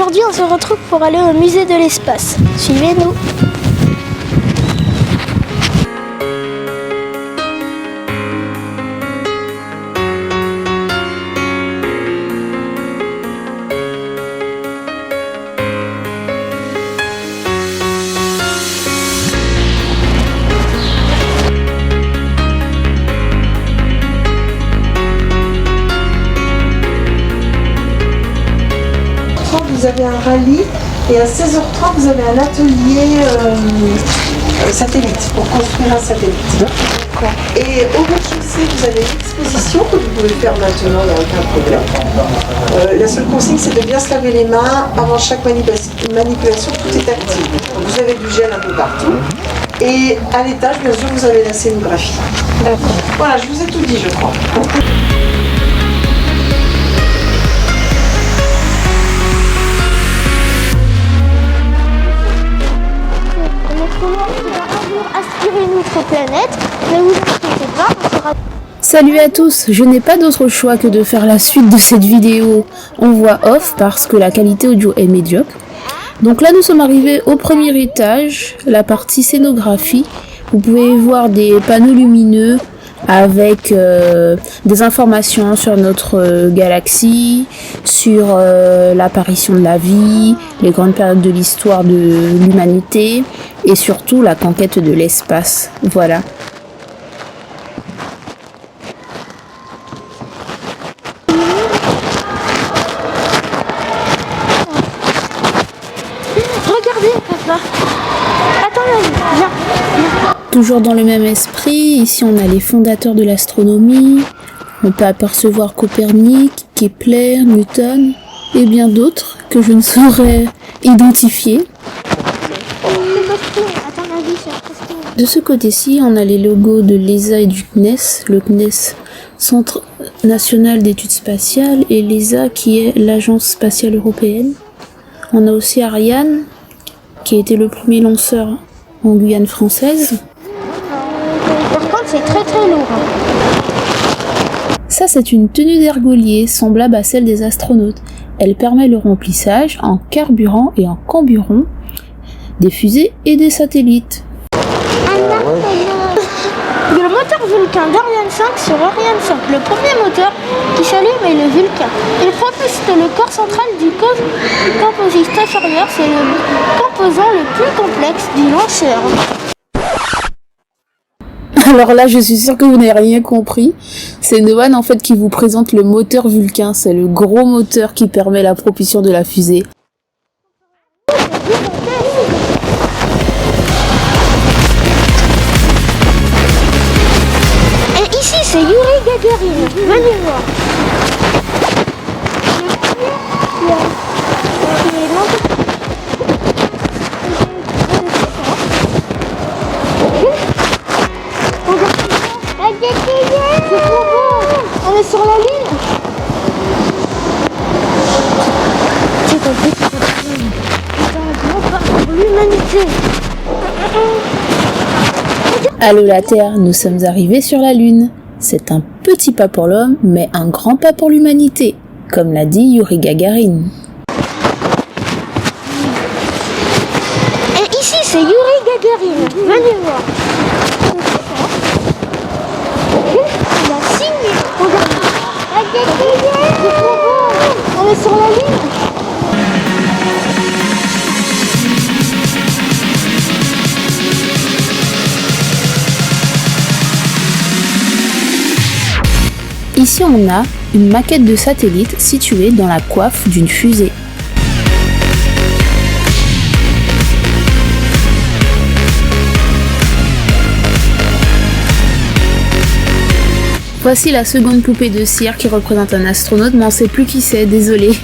Aujourd'hui, on se retrouve pour aller au musée de l'espace. Suivez-nous. Vous avez un rallye et à 16h30 vous avez un atelier satellite pour construire un satellite. Et au rez-de-chaussée vous avez une exposition que vous pouvez faire maintenant, il n'y a aucun problème. La seule consigne c'est de bien se laver les mains avant chaque manipulation, tout est actif. Vous avez du gel un peu partout. Et à l'étage bien sûr vous avez la scénographie. D'accord. Voilà, je vous ai tout dit je crois. Aspirer notre planète, ne vous inquiétez pas, on sera... Salut à tous, je n'ai pas d'autre choix que de faire la suite de cette vidéo en voix off parce que la qualité audio est médiocre. Donc là nous sommes arrivés au premier étage, la partie scénographie. Vous pouvez voir des panneaux lumineux avec des informations sur notre galaxie, sur l'apparition de la vie, les grandes périodes de l'histoire de l'humanité et surtout la conquête de l'espace. Voilà. Regardez, papa. Attends, viens. Toujours dans le même esprit, ici on a les fondateurs de l'astronomie. On peut apercevoir Copernic, Kepler, Newton et bien d'autres que je ne saurais identifier. De ce côté-ci, on a les logos de l'ESA et du CNES. Le CNES, Centre National d'Études Spatiales, et l'ESA qui est l'Agence Spatiale Européenne. On a aussi Ariane, qui a été le premier lanceur en Guyane française. Par contre, c'est très très lourd. Ça, c'est une tenue d'ergolier semblable à celle des astronautes. Elle permet le remplissage en carburant et en camburon des fusées et des satellites. Le moteur Vulcain d'Ariane 5 sur Ariane 5. Le premier moteur qui s'allume est le Vulcain. Il propulse le corps central du composite inférieur. C'est le composant le plus complexe du lanceur. Alors là, je suis sûre que vous n'avez rien compris. C'est Noan en fait qui vous présente le moteur Vulcain. C'est le gros moteur qui permet la propulsion de la fusée. C'est Yuri Gagarin, venez voir. On est sur la Lune. C'est un grand pas pour l'humanité. Allô la Terre, nous sommes arrivés sur la Lune. C'est un petit pas pour l'homme, mais un grand pas pour l'humanité, comme l'a dit Yuri Gagarin. Et ici, c'est Yuri Gagarin. Venez voir. Il a signé. On est sur la Lune. Ici on a une maquette de satellite située dans la coiffe d'une fusée. Voici la seconde poupée de cire qui représente un astronaute, mais on ne sait plus qui c'est, désolé.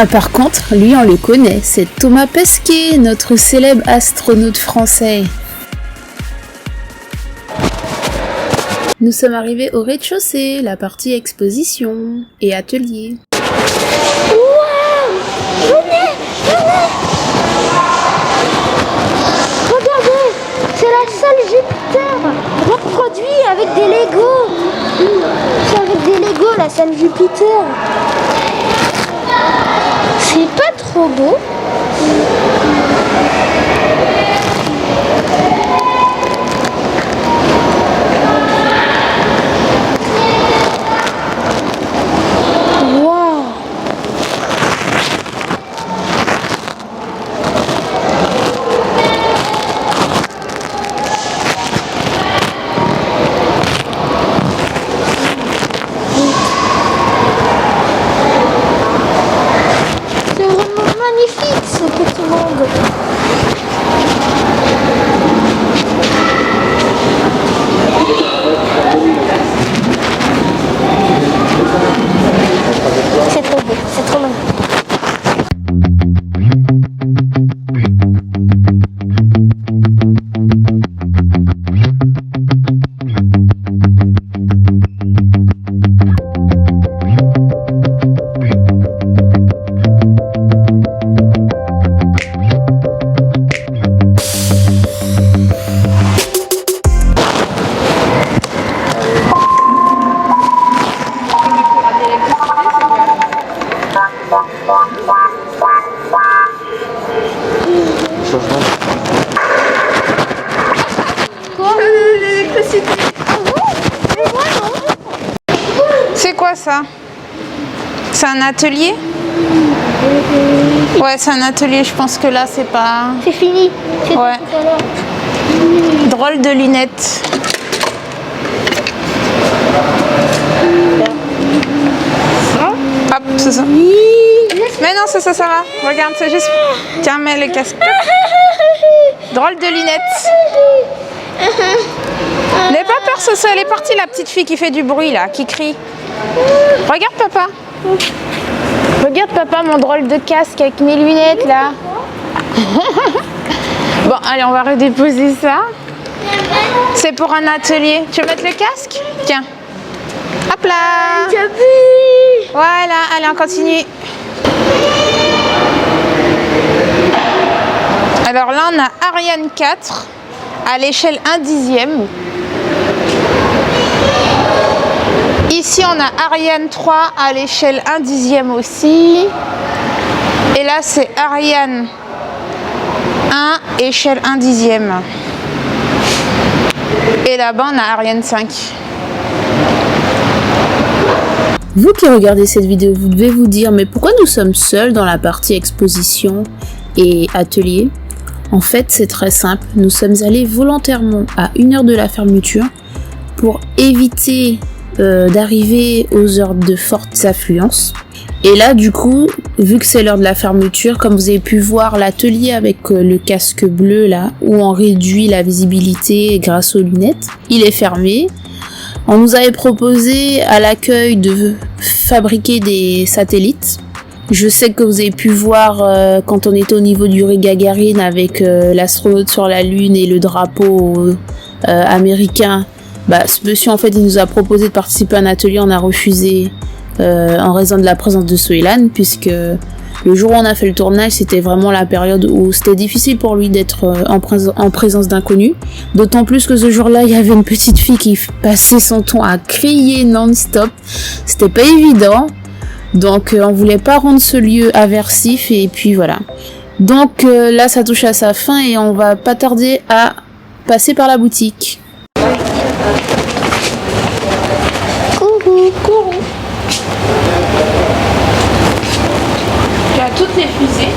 Ah, par contre, lui on le connaît, c'est Thomas Pesquet, notre célèbre astronaute français. Nous sommes arrivés au rez-de-chaussée, la partie exposition et atelier. Wow! Venez! Regardez! C'est la salle Jupiter! avec des Legos. C'est avec des Legos, la salle Jupiter. C'est pas trop beau. Waouh. C'est vraiment magnifique ce petit monde. C'est trop beau, c'est trop magnifique. C'est quoi ça? C'est un atelier? Ouais, c'est un atelier. Je pense que là, c'est pas... C'est fini. C'est Ouais. tout à l'heure. Drôle de lunettes. Hop, c'est ça. Mais non, ça va. Regarde, c'est juste... Tiens, mets le casque. Drôle de lunettes. N'aie pas peur, ça, elle est partie, la petite fille qui fait du bruit, là, qui crie. Regarde, papa. Regarde, papa, mon drôle de casque avec mes lunettes, là. Bon, allez, on va redéposer ça. C'est pour un atelier. Tu veux mettre le casque? Tiens. Hop là. Voilà, allez, on continue. Alors là, on a Ariane 4 à l'échelle 1/10. Ici, on a Ariane 3 à l'échelle 1/10 aussi. Et là, c'est Ariane 1, échelle 1/10. Et là-bas, on a Ariane 5. Vous qui regardez cette vidéo, vous devez vous dire, mais pourquoi nous sommes seuls dans la partie exposition et atelier? En fait, c'est très simple. Nous sommes allés volontairement à 1 heure de la fermeture pour éviter d'arriver aux heures de fortes affluences. Et là, du coup, vu que c'est l'heure de la fermeture, comme vous avez pu voir l'atelier avec le casque bleu là, où on réduit la visibilité grâce aux lunettes, il est fermé. On nous avait proposé à l'accueil de fabriquer des satellites. Je sais que vous avez pu voir quand on était au niveau du Yuri Gagarin avec l'astronaute sur la Lune et le drapeau américain. Bah, ce monsieur, en fait, il nous a proposé de participer à un atelier, on a refusé en raison de la présence de Soilan, puisque le jour où on a fait le tournage, c'était vraiment la période où c'était difficile pour lui d'être en présence d'inconnus. D'autant plus que ce jour-là, il y avait une petite fille qui passait son temps à crier non-stop. C'était pas évident. Donc on voulait pas rendre ce lieu aversif et puis voilà. Donc là ça touche à sa fin et on va pas tarder à passer par la boutique. Coucou, coucou. Tu as toutes les fusées.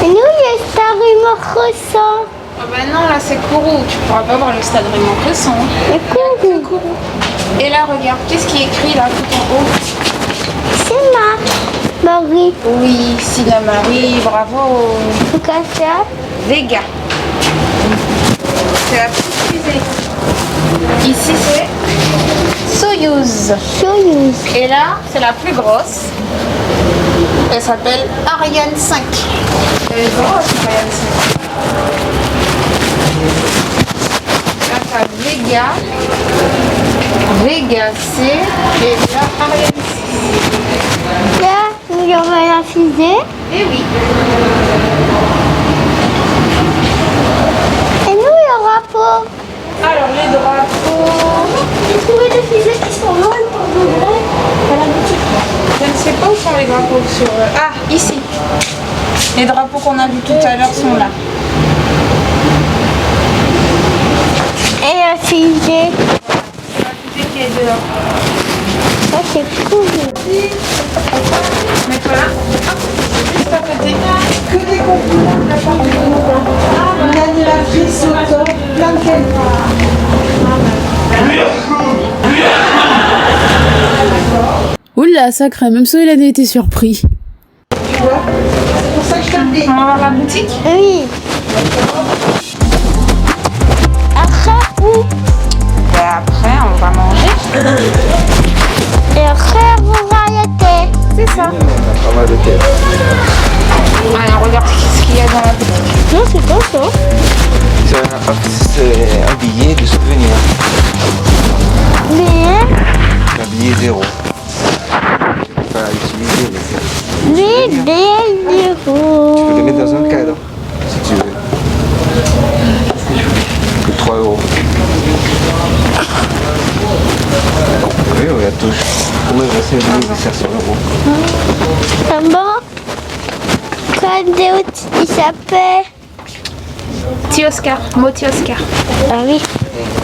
Et nous, il y a Star Humour Croissant. Ah bah non, là c'est Kourou. Tu pourras pas voir le stade Raymond Cresson. Et coucou. Et là, regarde, qu'est-ce qui est écrit là tout en haut? C'est Marie. Oui, Sina Marie, bravo. Focaccia. Vega. C'est la petite fusée. Ici c'est Soyouz. Soyouz. Et là, c'est la plus grosse. Elle s'appelle Ariane 5. Elle est grosse, Ariane 5. Là, t'as Vega. Vega C. Et là, Ariane 6. Là, nous avons la fusée. Et oui. Et nous, le rapport. Alors, les drapeaux. J'ai trouvé des fusées qui sont loin pour de vrai à la boutique. Je ne sais pas où sont les drapeaux sur... Ah, ici. Les drapeaux qu'on a vus tout à l'heure sont là. Et la fusée. La qui est dehors. Ça c'est cool. Mets-toi là. Juste à côté. Que des compliments de la part du gouvernement. Une animatrice au top, plein de qualité. Oula, sacré, même Soylane a été surpris. Tu vois, c'est pour ça que je te le dis. On va voir la boutique. Oui. Après où? Et après, on va manger. Et après on va arrêter. C'est ça. Pas mal de tête. Allez, on regarde ce qu'il y a dans la boutique. Non, c'est pas ça. C'est un billet de souvenir. Mais Un billet zéro. Je peux pas l'utiliser, mais c'est... des Tu peux le mettre zéros. dans un cadre, si tu veux. Que 3 euros. Oui, on la touche. Comment il va se lever, c'est 500 euros. Maman, quand il s'appelle? Petit Oscar. Moti Oscar. Ah oui.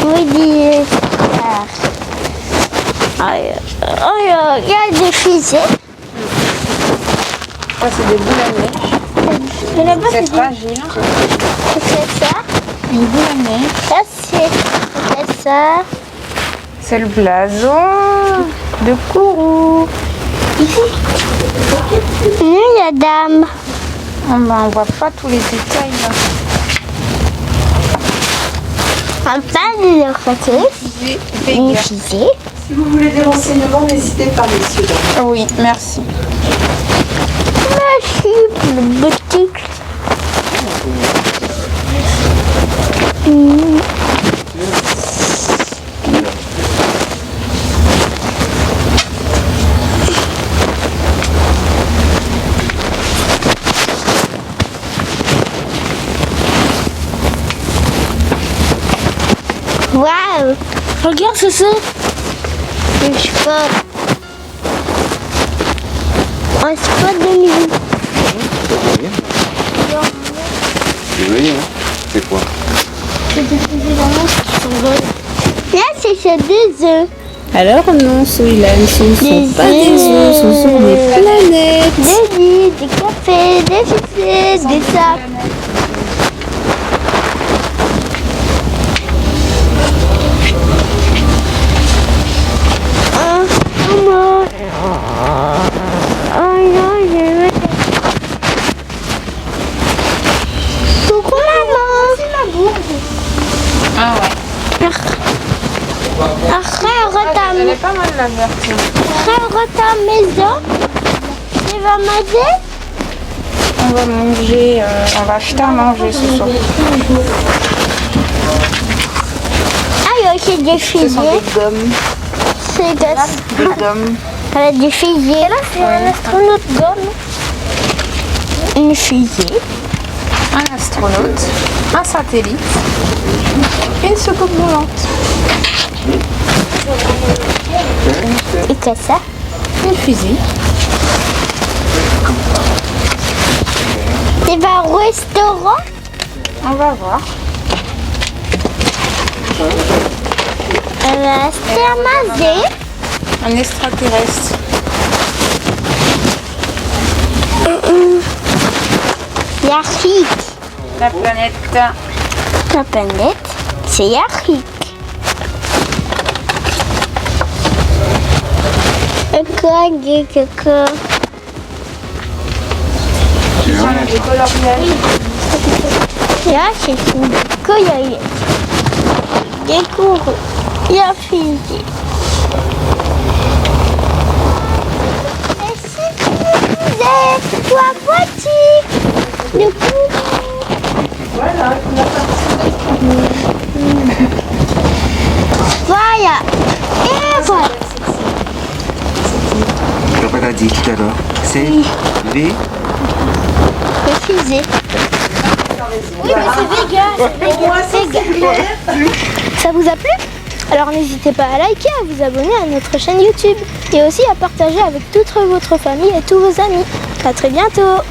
Oui, dis Oscar. Oh, il y a des fusées. Ça, c'est des boules à neige. Mais là-bas, C'est c'est fragile. ça. Une boule à neige. Ça, c'est ça. C'est le blason de Kourou. Ici. Il y a dame. Oh ben, on voit pas tous les détails là. Enfin, de l'autre côté, une Vega. fusée. Si vous voulez des renseignements, n'hésitez pas, messieurs. Oui, merci. Merci pour le boutique. Waouh! Regarde ce c'est. Le sport. Un sport de nuit. Tu veux dire, hein? C'est quoi? C'est des fusées d'amour qui s'envolent. Là, c'est des œufs. Alors non, Soylane, ce ne sont Des pas des œufs, ce sont des planètes. Des lits, des cafés, des fusées, des sacs. Maman. Oh non, je veux. Coucou maman. C'est la bourde. Ah ouais. Après, Elle retourne est pas mal la verte. à la maison. Tu vas m'aider? On va manger, on va acheter à manger ce soir. Ah, il y a aussi des Ce sont fusées. des gommes. C'est des... Des gommes. Elle a des fusées. Et là, c'est un astronaute gomme. Une fusée. Un astronaute. Un satellite. Une soucoupe volante. Et que ça? Une fusée. Tu vas au restaurant? On va voir. Elle va se terminer. Un extraterrestre. Yarik. La planète. Ta planète, c'est Yarik. Et quoi, quelqu'un? Ce sont les coloriages. Là, c'est une coloriette. Des courroux. Il y a fusée. Et c'est une fusée. Toi, voiture. Le courroux. Voilà, on a parti. Voilà. Et voilà. Papa l'a dit tout à l'heure. C'est V. Le fusée. Oui, mais c'est Vega. Au moins, ça, c'est clair. Ça vous a plu? Alors n'hésitez pas à liker, à vous abonner à notre chaîne YouTube et aussi à partager avec toute votre famille et tous vos amis. À très bientôt!